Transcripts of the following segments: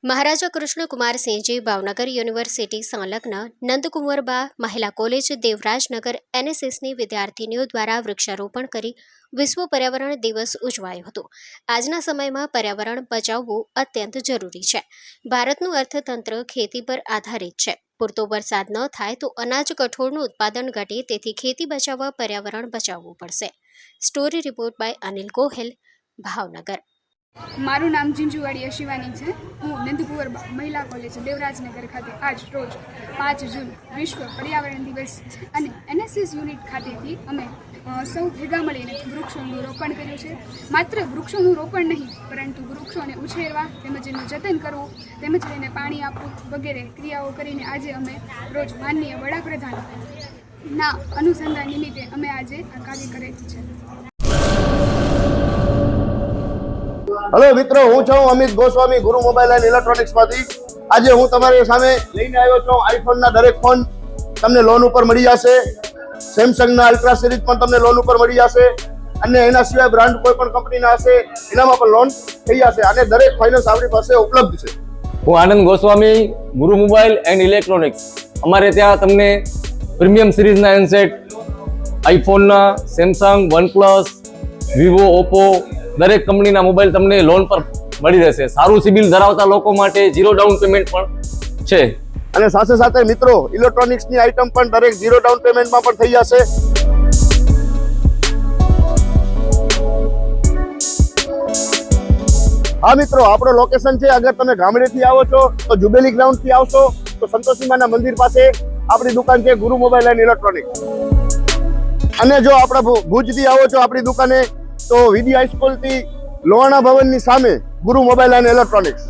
મહારાજા Krishnakumarsinhji Bhavnagar university સંલગ્ન નંદકુંવરબા મહિલા college Devrajnagar એનએસએસની વિદ્યાર્થીનીઓ દ્વારા વૃક્ષારોપણ કરી વિશ્વ પર્યાવરણ દિવસ ઉજવાયો હતો। આજના સમયમાં પર્યાવરણ બચાવવું અત્યંત જરૂરી છે। ભારતનું અર્થતંત્ર ખેતી પર આધારિત છે। પૂરતો વરસાદ ન થાય તો અનાજ કઠોળનું ઉત્પાદન ઘટે, તેથી ખેતી બચાવવા પર્યાવરણ બચાવવું પડશે। Story report by Anil Gohil, Bhavnagar. મારું નામ જીંજુવાડિયા શિવાની છે। હું નંદકુંવર મહિલા કોલેજ દેવરાજનગર ખાતે આજ રોજ 5 જૂન વિશ્વ પર્યાવરણ દિવસ અને એનએસએસ યુનિટ ખાતેથી અમે સૌ ભેગા મળીને વૃક્ષોનું રોપણ કર્યું છે। માત્ર વૃક્ષોનું રોપણ નહીં, પરંતુ વૃક્ષોને ઉછેરવા તેમજ એનું જતન કરવું તેમજ એને પાણી આપવું વગેરે ક્રિયાઓ કરીને આજે અમે રોજ માનનીય વડાપ્રધાનના અનુસંધાન નિમિત્તે અમે આજે આ કાર્ય કરેલું છે। हेलो मित्रों, हूँ छूं अमित गोस्वामी गुरु मोबाइल एंड इलेक्ट्रॉनिक्स मांथी। आज हूँ तमारी सामे लईने आव्यो छुं आईफोन ना दरेक फोन तमने लोन पर मळी जशे। सैमसंग ना अल्ट्रा सीरीज पण तमने लोन पर मळी जशे अने एना सिवाय ब्रांड कोई पण कंपनी ना हशे एनामां पण लोन थई जशे अने दरेक फाइनेंस आपणी पासे उपलब्ध छे। हूँ आनंद गोस्वामी गुरु मोबाइल एंड इलेक्ट्रॉनिक्स। अमारे त्यां तमने प्रीमियम सीरीज ना हेन्डसेट, आईफोन ना, सैमसंग, वनप्लस, विवो, ओप्पो दरेक कंपनी ना मोबाइल तमने लोन पर मળી રહેશે। સારું સિબિલ ધરાવતા લોકો માટે 0 ડાઉન પેમેન્ટ પણ છે અને સાથે સાથે મિત્રો ઇલેક્ટ્રોનિક્સ ની આઈટમ પણ દરેક 0 ડાઉન પેમેન્ટ માં પણ થઈ જશે। હા મિત્રો, આપણો લોકેશન છે, અગર તમે ગામડેથી આવો છો તો જુબેલી ગ્રાઉન્ડ થી આવશો તો સંતોષી માના મંદિર પાસે આપણી દુકાન છે ગુરુ મોબાઈલ એન્ડ ઇલેક્ટ્રોનિક્સ। અને જો આપણે ભુજ થી આવો છો આપણી દુકાને तो वीडी हाईस्कूल थी लोहाणा भवन नी सामे गुरु मोबाइल एंड इलेक्ट्रॉनिक्स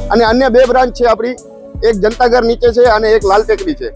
अने अन्य 2 ब्रांच छे आपणी, एक जनतागर नीचे छे अने एक लाल टेकरी छे।